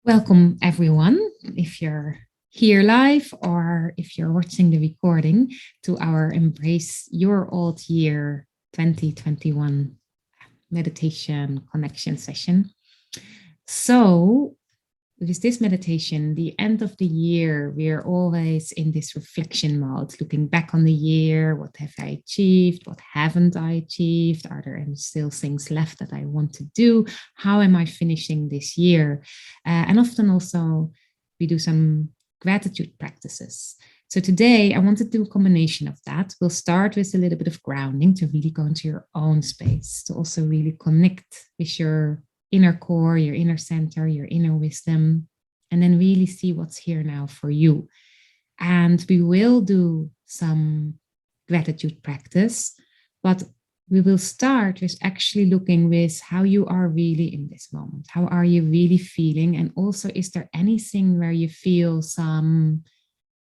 Welcome, everyone, if you're here live or if you're watching the recording, to our Embrace Your Old Year 2021 meditation connection session. So, with this meditation, the end of the year, we are always in this reflection mode, looking back on the year. What have I achieved? What haven't I achieved? Are there still things left that I want to do? How am I finishing this year? And often also we do some gratitude practices. So today I want to do a combination of that. We'll start with a little bit of grounding to really go into your own space, to also really connect with your inner core, your inner center, your inner wisdom, and then really see what's here now for you. And we will do some gratitude practice, but we will start with actually looking with how you are really in this moment. How are you really feeling? And also, is there anything where you feel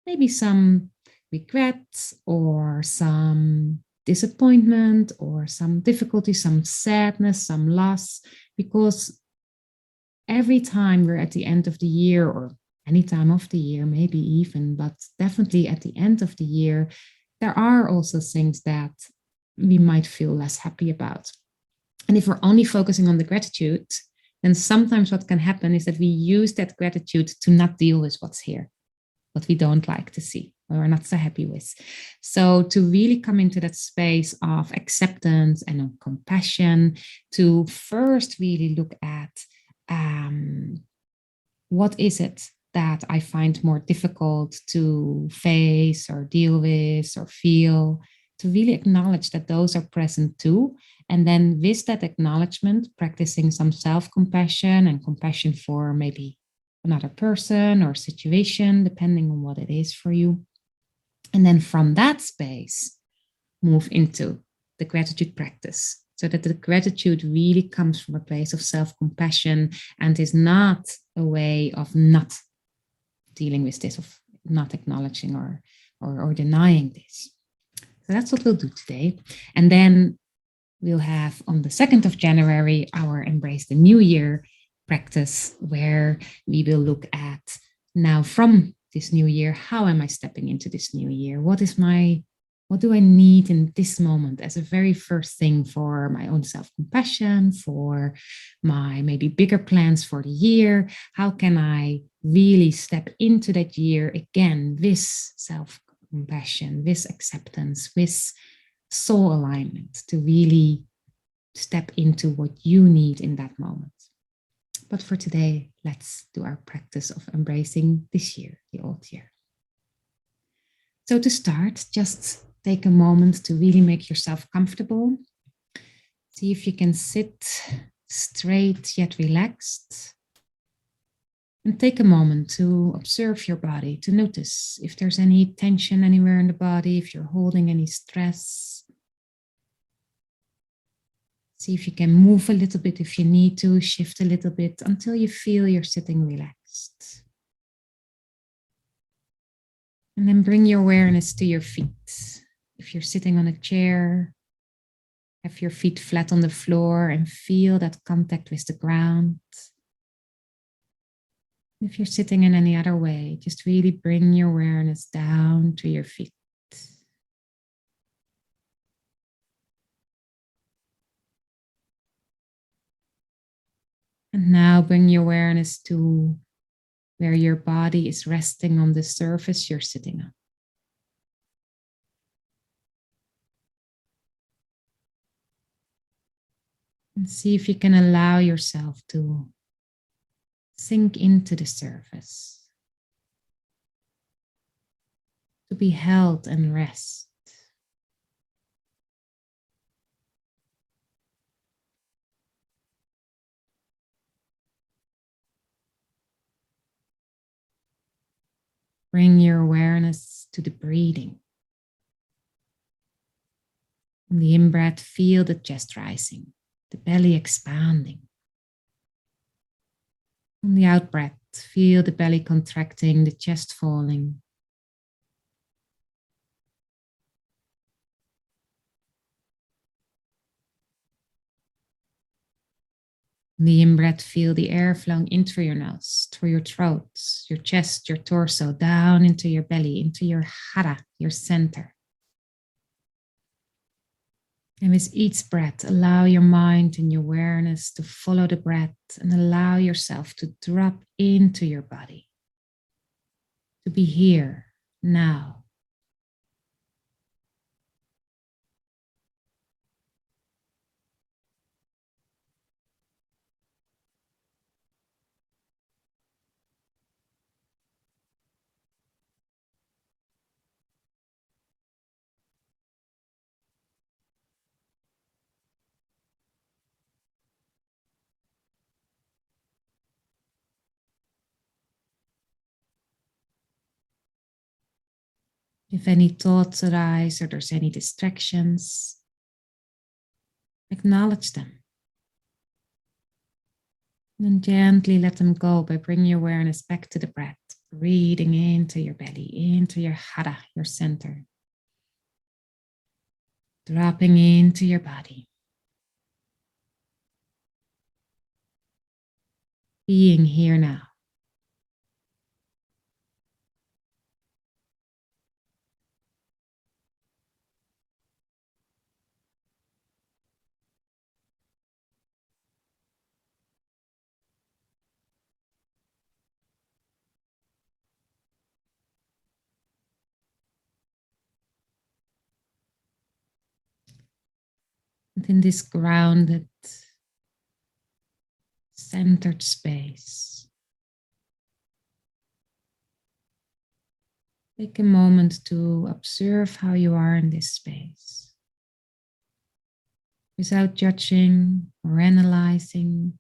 maybe some regrets or some disappointment or some difficulty, some sadness, some loss? Because every time we're at the end of the year, or any time of the year, maybe even, but definitely at the end of the year, there are also things that we might feel less happy about. And if we're only focusing on the gratitude, then sometimes what can happen is that we use that gratitude to not deal with what's here, what we don't like to see, or we're not so happy with. So to really come into that space of acceptance and of compassion, to first really look at what is it that I find more difficult to face or deal with or feel, to really acknowledge that those are present too. And then with that acknowledgement, practicing some self-compassion and compassion for maybe another person or situation, depending on what it is for you. And then from that space, move into the gratitude practice, so that the gratitude really comes from a place of self-compassion and is not a way of not dealing with this, of not acknowledging or denying this. So that's what we'll do today. And then we'll have on the 2nd of January our Embrace the New Year practice, where we will look at now from this new year, how am I stepping into this new year? What do I need in this moment as a very first thing for my own self-compassion, for my maybe bigger plans for the year? How can I really step into that year again with self-compassion, with acceptance, with soul alignment, to really step into what you need in that moment? But for today, let's do our practice of embracing this year, the old year. So to start, just take a moment to really make yourself comfortable. See if you can sit straight yet relaxed. And take a moment to observe your body, to notice if there's any tension anywhere in the body, if you're holding any stress. See if you can move a little bit if you need to, shift a little bit until you feel you're sitting relaxed. And then bring your awareness to your feet. If you're sitting on a chair, have your feet flat on the floor and feel that contact with the ground. If you're sitting in any other way, just really bring your awareness down to your feet. And now bring your awareness to where your body is resting on the surface you're sitting on. And see if you can allow yourself to sink into the surface, to be held and rest. Bring your awareness to the breathing. On the in-breath, feel the chest rising, the belly expanding. On the out-breath, feel the belly contracting, the chest falling. The in-breath, feel the air flowing in through your nose, through your throat, your chest, your torso, down into your belly, into your hara, your center. And with each breath, allow your mind and your awareness to follow the breath and allow yourself to drop into your body, to be here now. If any thoughts arise or there's any distractions, acknowledge them. And then gently let them go by bringing your awareness back to the breath, breathing into your belly, into your hara, your center. Dropping into your body. Being here now. And in this grounded, centered space, take a moment to observe how you are in this space. Without judging or analyzing,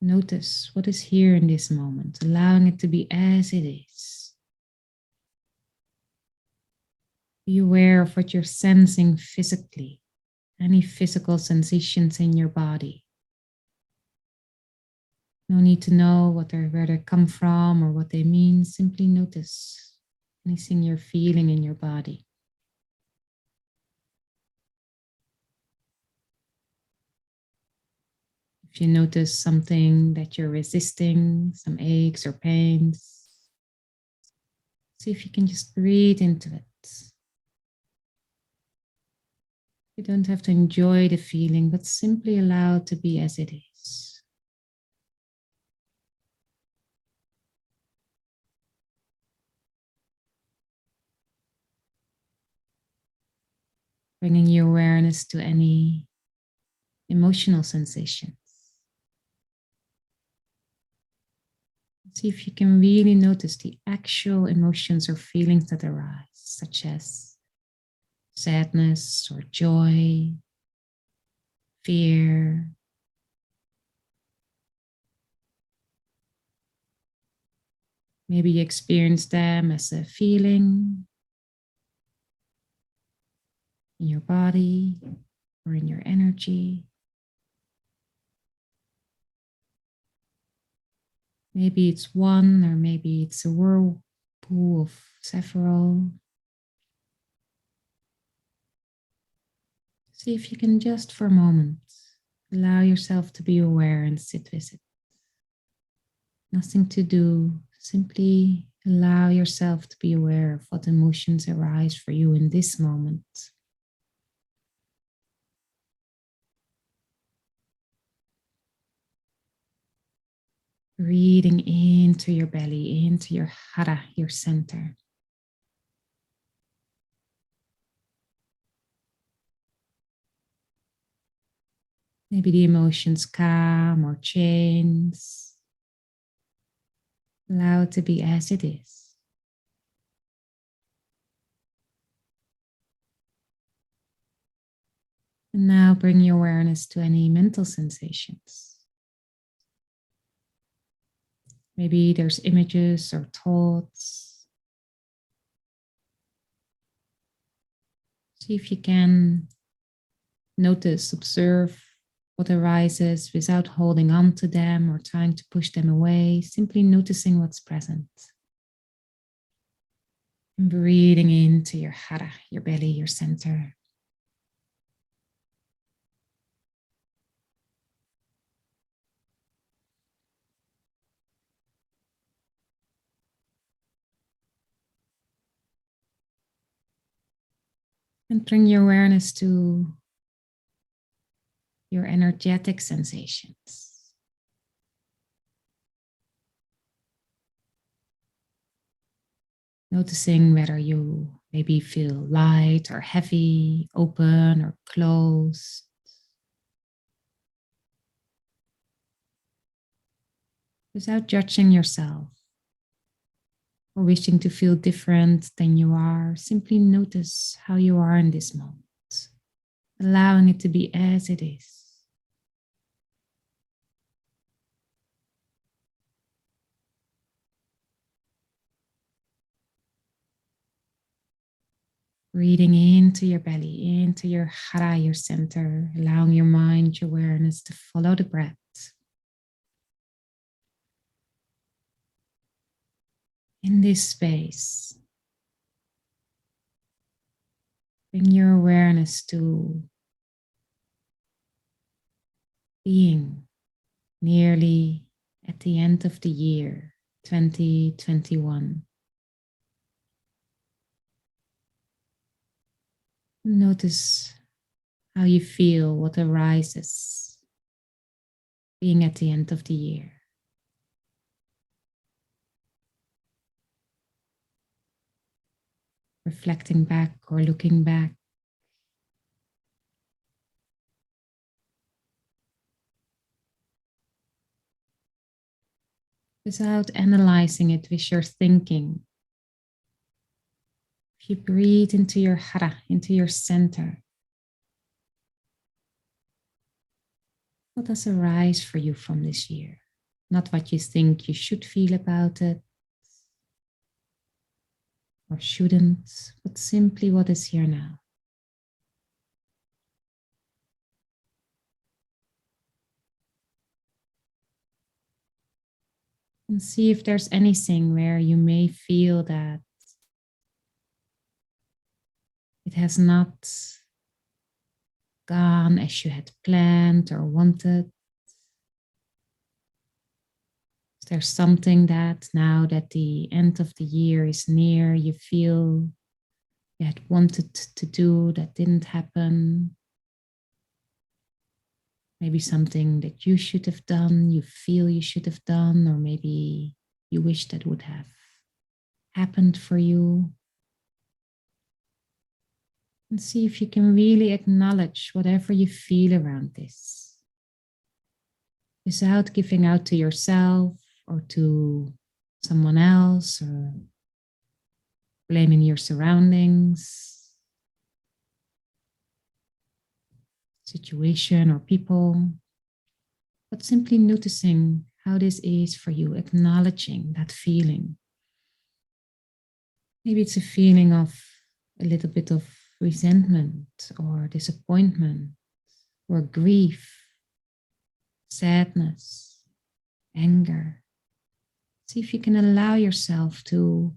notice what is here in this moment, allowing it to be as it is. Be aware of what you're sensing physically, any physical sensations in your body. No need to know where they come from or what they mean. Simply notice anything you're feeling in your body. If you notice something that you're resisting, some aches or pains, see if you can just breathe into it. You don't have to enjoy the feeling, but simply allow it to be as it is. Bringing your awareness to any emotional sensations. See if you can really notice the actual emotions or feelings that arise, such as sadness or joy, fear. Maybe you experience them as a feeling in your body or in your energy. Maybe it's one, or maybe it's a whirlpool of several. See if you can just for a moment allow yourself to be aware and sit with it. Nothing to do, simply allow yourself to be aware of what emotions arise for you in this moment. Breathing into your belly, into your hara, your center. Maybe the emotions calm or change. Allow it to be as it is. And now bring your awareness to any mental sensations. Maybe there's images or thoughts. See if you can notice, observe what arises without holding on to them or trying to push them away, simply noticing what's present. And breathing into your hara, your belly, your center. And bring your awareness to your energetic sensations. Noticing whether you maybe feel light or heavy, open or closed. Without judging yourself or wishing to feel different than you are, simply notice how you are in this moment, allowing it to be as it is. Breathing into your belly, into your hara, your center, allowing your mind, your awareness to follow the breath. In this space, bring your awareness to being nearly at the end of the year 2021. Notice how you feel, what arises being at the end of the year. Reflecting back or looking back. Without analyzing it with your thinking. If you breathe into your hara, into your center, what does arise for you from this year? Not what you think you should feel about it or shouldn't, but simply what is here now. And see if there's anything where you may feel that it has not gone as you had planned or wanted. Is there something that now that the end of the year is near, you feel you had wanted to do that didn't happen? Maybe something that you should have done, you feel you should have done, or maybe you wish that would have happened for you. And see if you can really acknowledge whatever you feel around this without giving out to yourself or to someone else or blaming your surroundings, situation, or people, but simply noticing how this is for you, acknowledging that feeling. Maybe it's a feeling of a little bit of resentment or disappointment or grief, sadness, anger. See if you can allow yourself to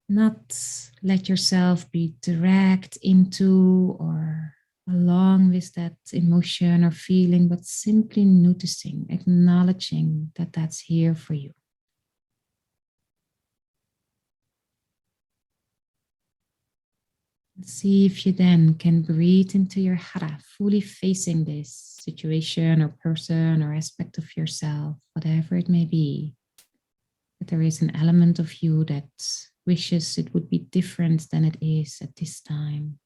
not let yourself be dragged into or along with that emotion or feeling, but simply noticing, acknowledging that that's here for you. See if you then can breathe into your hara, fully facing this situation or person or aspect of yourself, whatever it may be. That there is an element of you that wishes it would be different than it is at this time.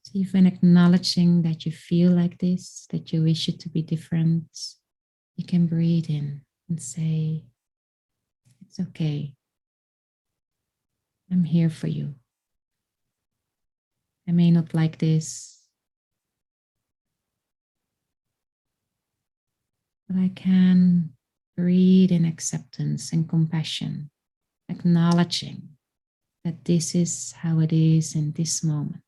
So even acknowledging that you feel like this, that you wish it to be different, you can breathe in and say, it's okay. I'm here for you. I may not like this, but I can breathe in acceptance and compassion, acknowledging that this is how it is in this moment.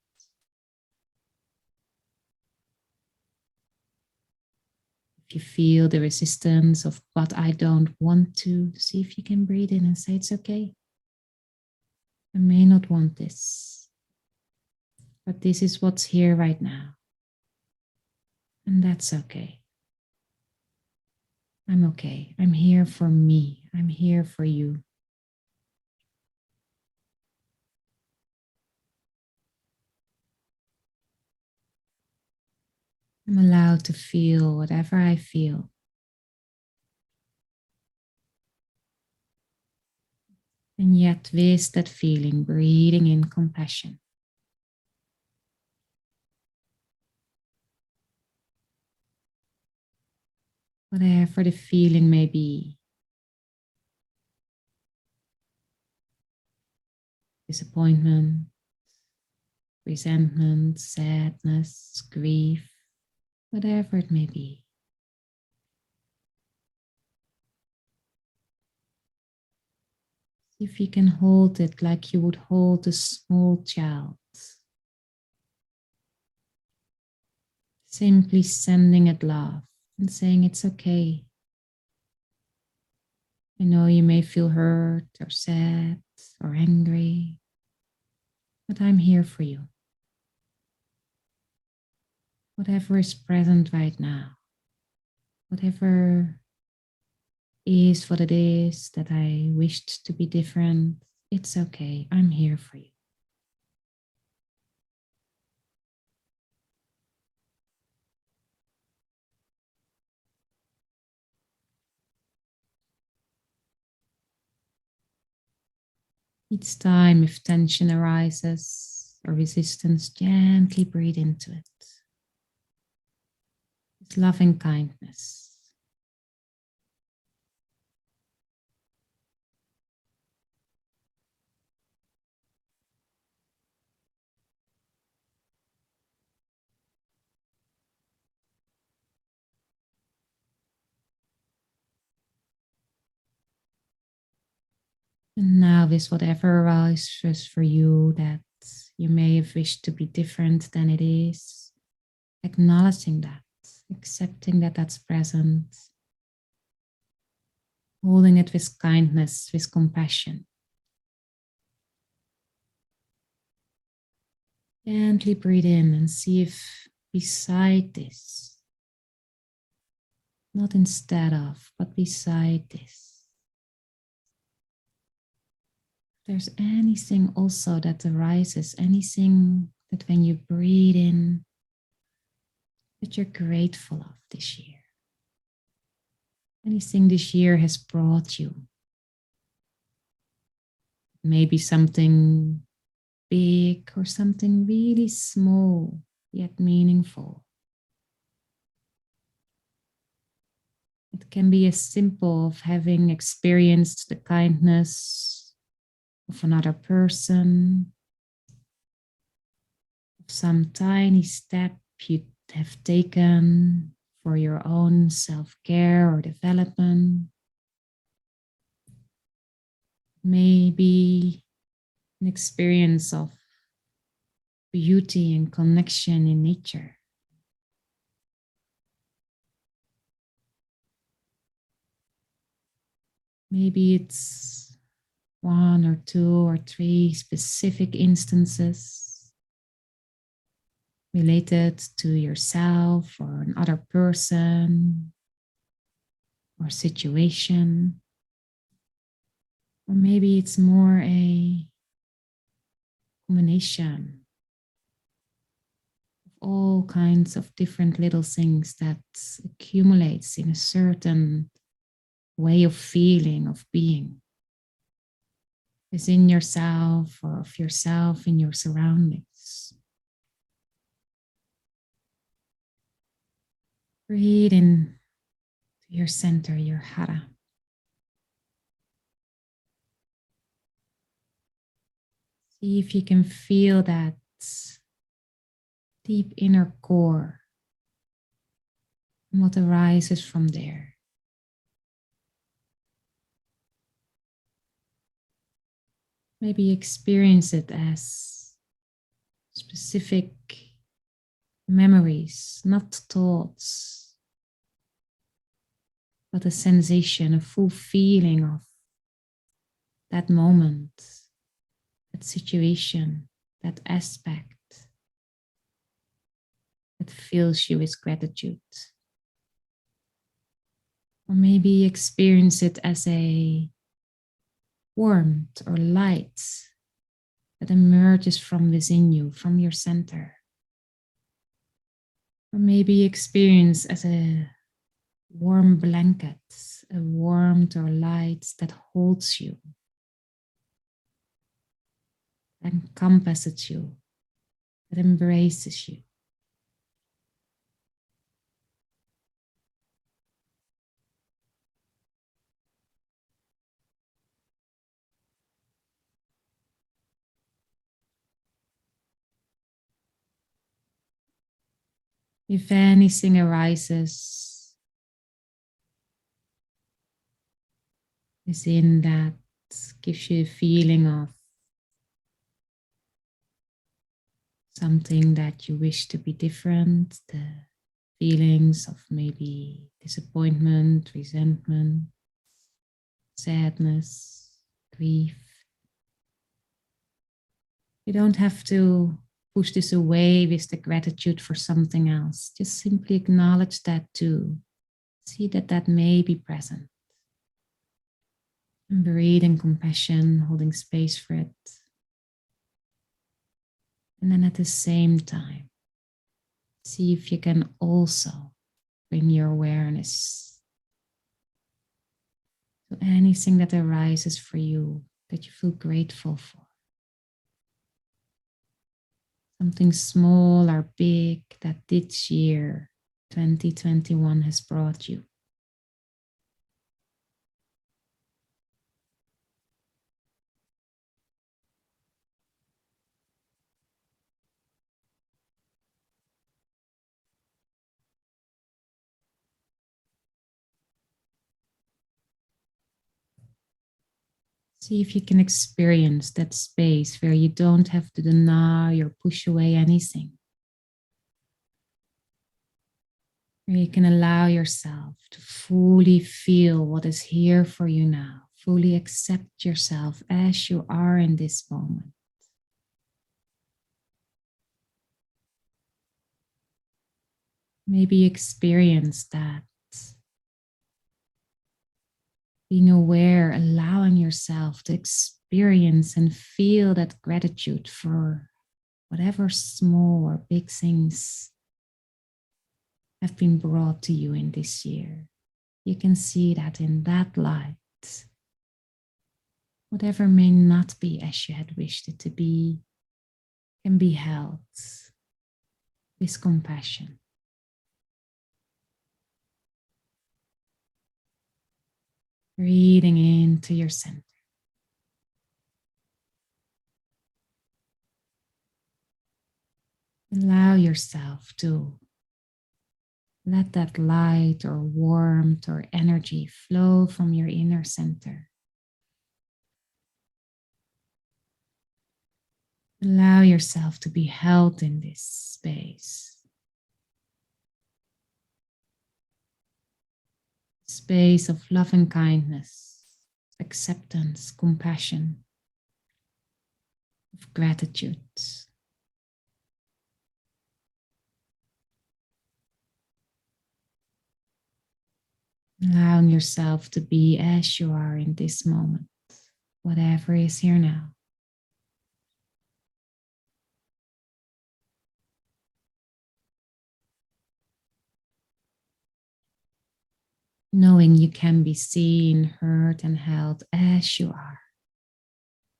If you feel the resistance of what I don't want to, see if you can breathe in and say, it's okay. I may not want this, but this is what's here right now. And that's okay. I'm okay. I'm here for me. I'm here for you. I'm allowed to feel whatever I feel. And yet, with that feeling, breathing in compassion. Whatever the feeling may be, disappointment, resentment, sadness, grief, whatever it may be. See if you can hold it like you would hold a small child. Simply sending it love and saying it's okay. I know you may feel hurt or sad or angry, but I'm here for you. Whatever is present right now, whatever is what it is that I wished to be different, it's okay. I'm here for you. Each time if tension arises or resistance, gently breathe into it. It's loving kindness. And now with whatever arises for you that you may have wished to be different than it is, acknowledging that, accepting that that's present, holding it with kindness, with compassion. Gently breathe in and see if beside this, not instead of, but beside this, there's anything also that arises, anything that when you breathe in, that you're grateful of this year. Anything this year has brought you. Maybe something big or something really small, yet meaningful. It can be as simple of having experienced the kindness of another person, of some tiny step you have taken for your own self-care or development. Maybe an experience of beauty and connection in nature. Maybe it's one or two or three specific instances related to yourself or another person or situation. Or maybe it's more a combination of all kinds of different little things that accumulates in a certain way of feeling, of being within yourself or of yourself in your surroundings. Breathe in to your center, your hara. See if you can feel that deep inner core and what arises from there. Maybe experience it as specific memories, not thoughts, but a sensation, a full feeling of that moment, that situation, that aspect that fills you with gratitude. Or maybe experience it as a warmth or light that emerges from within you, from your center. Or maybe experience as a warm blanket, a warmth or light that holds you, that encompasses you, that embraces you. If anything arises within that, gives you a feeling of something that you wish to be different, the feelings of maybe disappointment, resentment, sadness, grief. You don't have to push this away with the gratitude for something else. Just simply acknowledge that too. See that that may be present. And breathe in compassion, holding space for it. And then at the same time, see if you can also bring your awareness to anything that arises for you that you feel grateful for. Something small or big that this year, 2021, has brought you. See if you can experience that space where you don't have to deny or push away anything. Where you can allow yourself to fully feel what is here for you now. Fully accept yourself as you are in this moment. Maybe experience that. Being aware, allowing yourself to experience and feel that gratitude for whatever small or big things have been brought to you in this year. You can see that in that light. Whatever may not be as you had wished it to be can be held with compassion. Breathing into your center. Allow yourself to let that light or warmth or energy flow from your inner center. Allow yourself to be held in this space. Space of love and kindness, acceptance, compassion, of gratitude. Allowing yourself to be as you are in this moment, whatever is here now. Knowing you can be seen, heard, and held as you are,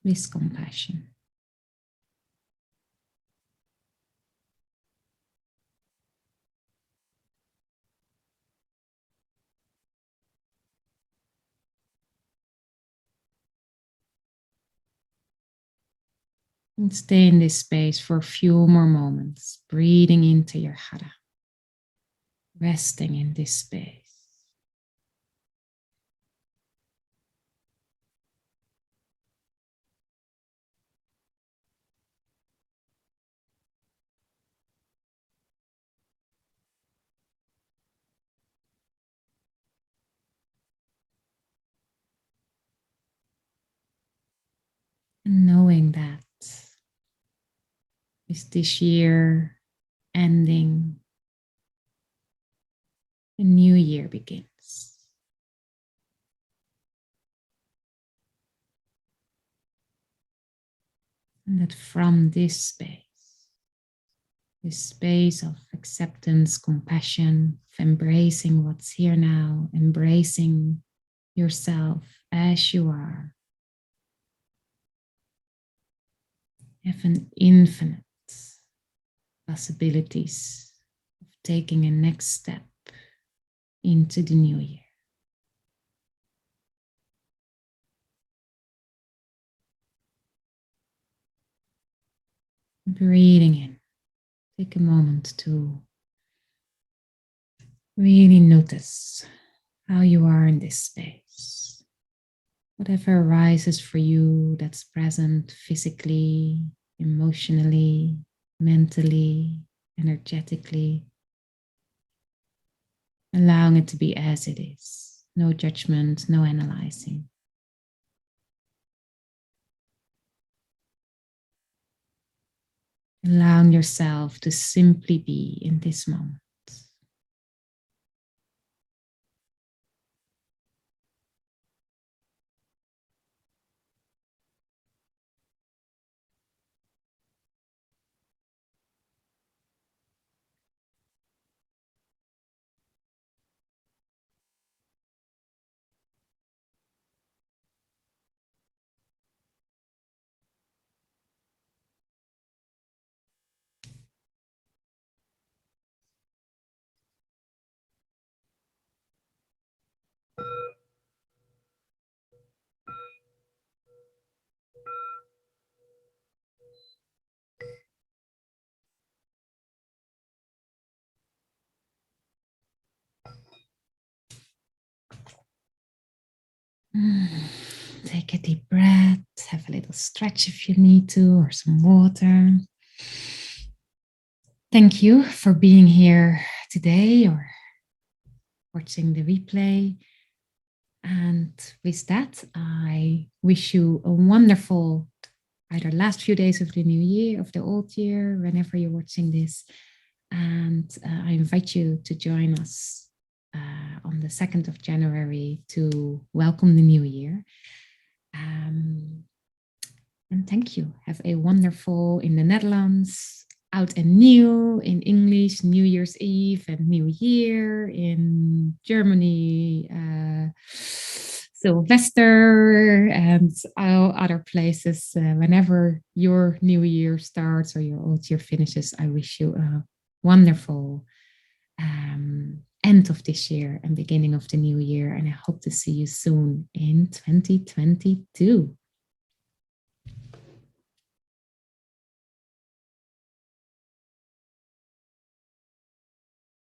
with compassion. And stay in this space for a few more moments, breathing into your hara, resting in this space. And knowing that with this year ending, a new year begins. And that from this space, this space of acceptance, compassion, of embracing what's here now, embracing yourself as you are. You have an infinite possibilities of taking a next step into the new year. Breathing in. Take a moment to really notice how you are in this space. Whatever arises for you that's present physically, emotionally, mentally, energetically, allowing it to be as it is. No judgment, no analyzing. Allowing yourself to simply be in this moment. Take a deep breath, have a little stretch if you need to, or some water. Thank you for being here today or watching the replay. And with that, I wish you a wonderful either last few days of the new year, of the old year, whenever you're watching this. And I invite you to join us on the 2nd of January to welcome the new year. And thank you. Have a wonderful, in the Netherlands, oud en nieuw, in English, New Year's Eve and New Year, in Germany, Sylvester, and all other places. Whenever your new year starts or your old year finishes, I wish you a wonderful end of this year and beginning of the new year. And I hope to see you soon in 2022.